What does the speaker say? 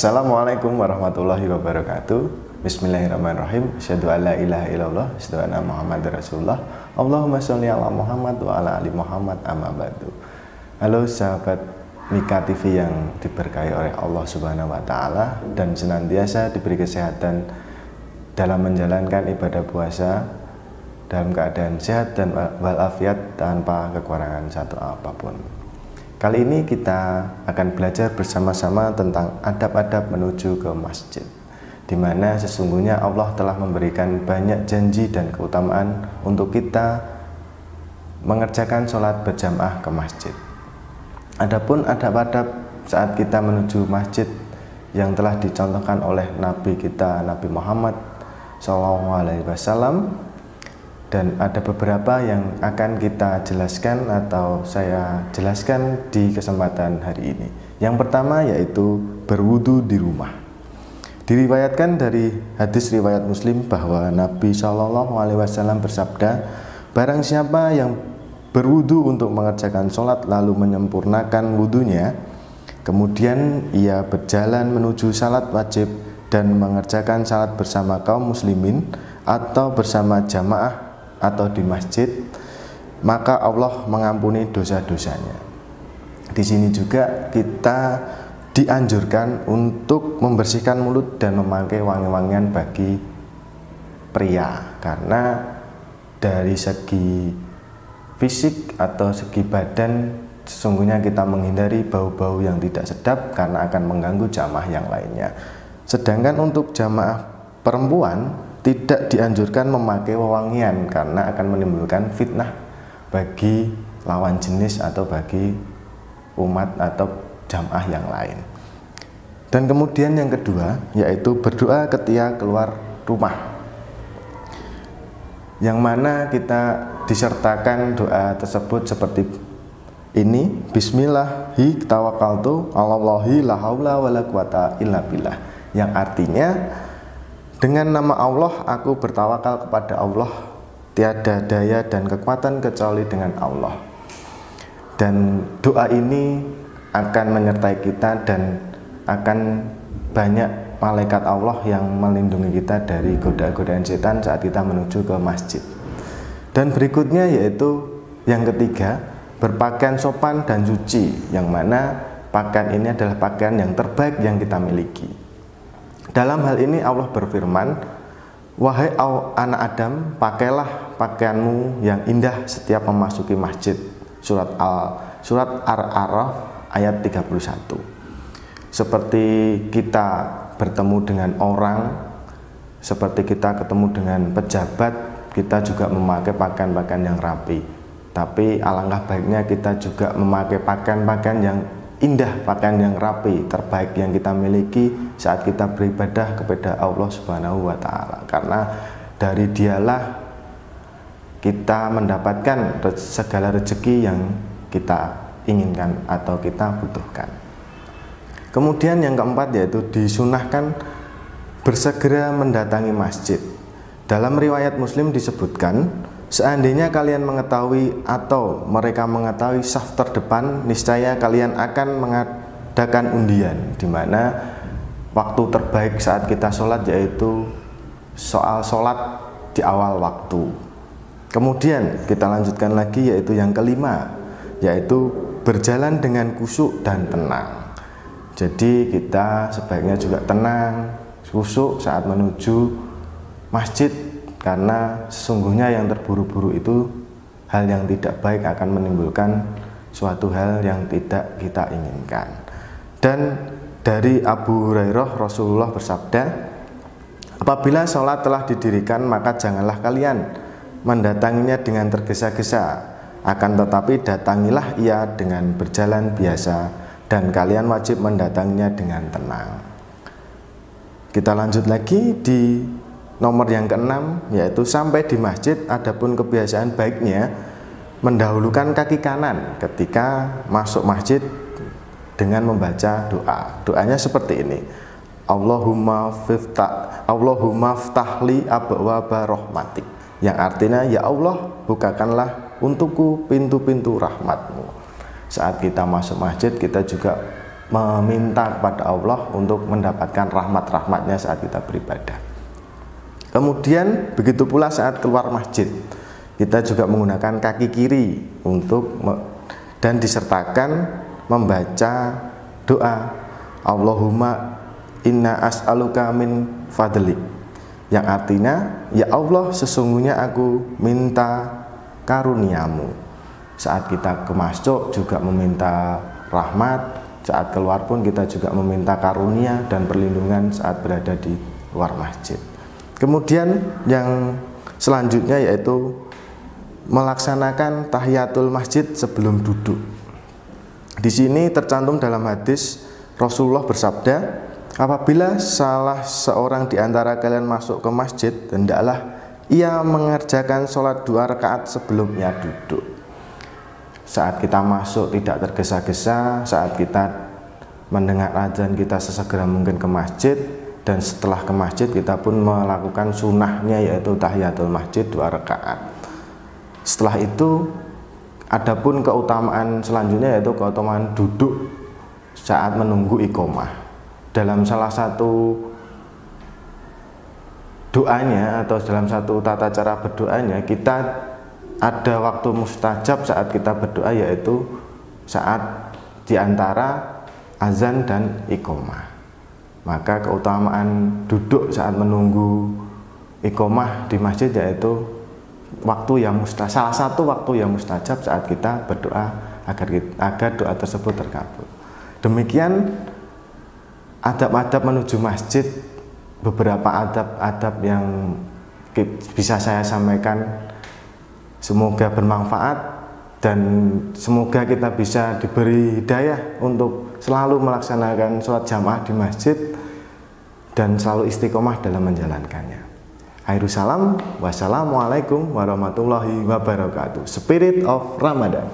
Assalamualaikum warahmatullahi wabarakatuh. Bismillahirrahmanirrahim. Asyhadu an la ilaha illallah, asyhadu anna Muhammadar Rasulullah. Allahumma sholli ala Muhammad wa ala ali Muhammad, amma ba'du. Halo sahabat Mika TV yang diberkahi oleh Allah Subhanahu wa taala dan senantiasa diberi kesehatan dalam menjalankan ibadah puasa dalam keadaan sehat dan walafiat tanpa kekurangan satu apapun. Kali ini kita akan belajar bersama-sama tentang adab-adab menuju ke masjid, di mana sesungguhnya Allah telah memberikan banyak janji dan keutamaan untuk kita mengerjakan sholat berjamaah ke masjid. Adapun adab-adab saat kita menuju masjid yang telah dicontohkan oleh Nabi kita, Nabi Muhammad SAW, dan ada beberapa yang akan kita jelaskan atau saya jelaskan di kesempatan hari ini. Yang pertama yaitu berwudu di rumah. Diriwayatkan dari hadis riwayat Muslim bahwa Nabi SAW bersabda, barang siapa yang berwudu untuk mengerjakan sholat lalu menyempurnakan wudunya, kemudian ia berjalan menuju salat wajib dan mengerjakan salat bersama kaum muslimin atau bersama jamaah atau di masjid, maka Allah mengampuni dosa-dosanya. Di sini juga kita dianjurkan untuk membersihkan mulut dan memakai wangi-wangian bagi pria, karena dari segi fisik atau segi badan sesungguhnya kita menghindari bau-bau yang tidak sedap karena akan mengganggu jamaah yang lainnya. Sedangkan untuk jamaah perempuan tidak dianjurkan memakai wewangian karena akan menimbulkan fitnah bagi lawan jenis atau bagi umat atau jamaah yang lain. Dan kemudian yang kedua yaitu berdoa ketika keluar rumah, yang mana kita disertakan doa tersebut seperti ini: Bismillahi tawakkaltu 'alallahi la haula wala quwata illa billah, yang artinya dengan nama Allah aku bertawakal kepada Allah, tiada daya dan kekuatan kecuali dengan Allah. Dan doa ini akan menyertai kita dan akan banyak malaikat Allah yang melindungi kita dari godaan-godaan setan saat kita menuju ke masjid. Dan berikutnya yaitu yang ketiga, berpakaian sopan dan suci, yang mana pakaian ini adalah pakaian yang terbaik yang kita miliki. Dalam hal ini Allah berfirman, wahai anak Adam, pakailah pakaianmu yang indah setiap memasuki masjid. Surat Ar-A'raf ayat 31. Seperti kita bertemu dengan orang, seperti kita ketemu dengan pejabat, kita juga memakai pakaian-pakaian yang rapi. Tapi alangkah baiknya kita juga memakai pakaian-pakaian yang indah, pakaian yang rapi, terbaik yang kita miliki saat kita beribadah kepada Allah Subhanahu wa taala, karena dari dialah kita mendapatkan segala rezeki yang kita inginkan atau kita butuhkan. Kemudian yang keempat yaitu disunahkan bersegera mendatangi masjid. Dalam riwayat Muslim disebutkan, seandainya kalian mengetahui atau mereka mengetahui saf terdepan, niscaya kalian akan mengadakan undian, di mana waktu terbaik saat kita sholat yaitu soal sholat di awal waktu. Kemudian kita lanjutkan lagi yaitu yang kelima, yaitu berjalan dengan khusyuk dan tenang. Jadi kita sebaiknya juga tenang, khusyuk saat menuju masjid, karena sesungguhnya yang terburu-buru itu hal yang tidak baik, akan menimbulkan suatu hal yang tidak kita inginkan. Dan dari Abu Hurairah Rasulullah bersabda, apabila sholat telah didirikan maka janganlah kalian mendatanginya dengan tergesa-gesa, akan tetapi datangilah ia dengan berjalan biasa, dan kalian wajib mendatanginya dengan tenang. Kita lanjut lagi di nomor yang keenam, yaitu sampai di masjid adapun kebiasaan baiknya mendahulukan kaki kanan ketika masuk masjid dengan membaca doa. Doanya seperti ini: Allahumma ftahli abwaaba rahmatik, yang artinya ya Allah bukakanlah untukku pintu-pintu rahmatmu. Saat kita masuk masjid kita juga meminta kepada Allah untuk mendapatkan rahmat-rahmatnya saat kita beribadah. Kemudian begitu pula saat keluar masjid, kita juga menggunakan kaki kiri dan disertakan membaca doa Allahumma inna as'aluka min fadlik, yang artinya ya Allah sesungguhnya aku minta karuniamu. Saat kita ke masjid juga meminta rahmat, saat keluar pun kita juga meminta karunia dan perlindungan saat berada di luar masjid. Kemudian yang selanjutnya yaitu melaksanakan tahiyatul masjid sebelum duduk. Di sini tercantum dalam hadis Rasulullah bersabda, apabila salah seorang di antara kalian masuk ke masjid, hendaklah ia mengerjakan sholat 2 rakaat sebelumnya duduk. Saat kita masuk tidak tergesa-gesa, saat kita mendengar azan kita sesegera mungkin ke masjid, dan setelah ke masjid kita pun melakukan sunnahnya yaitu tahiyatul masjid 2 rakaat. Setelah itu adapun keutamaan selanjutnya yaitu keutamaan duduk saat menunggu iqomah. Dalam salah satu doanya atau dalam satu tata cara berdoanya, kita ada waktu mustajab saat kita berdoa yaitu saat diantara azan dan iqomah. Maka keutamaan duduk saat menunggu iqomah di masjid yaitu waktu yang salah satu waktu yang mustajab saat kita berdoa agar doa tersebut terkabul. Demikian adab-adab menuju masjid, beberapa adab-adab yang bisa saya sampaikan. Semoga bermanfaat dan semoga kita bisa diberi hidayah untuk selalu melaksanakan sholat jamaah di masjid dan selalu istiqomah dalam menjalankannya. Akhirul salam, wassalamualaikum warahmatullahi wabarakatuh. Spirit of Ramadan.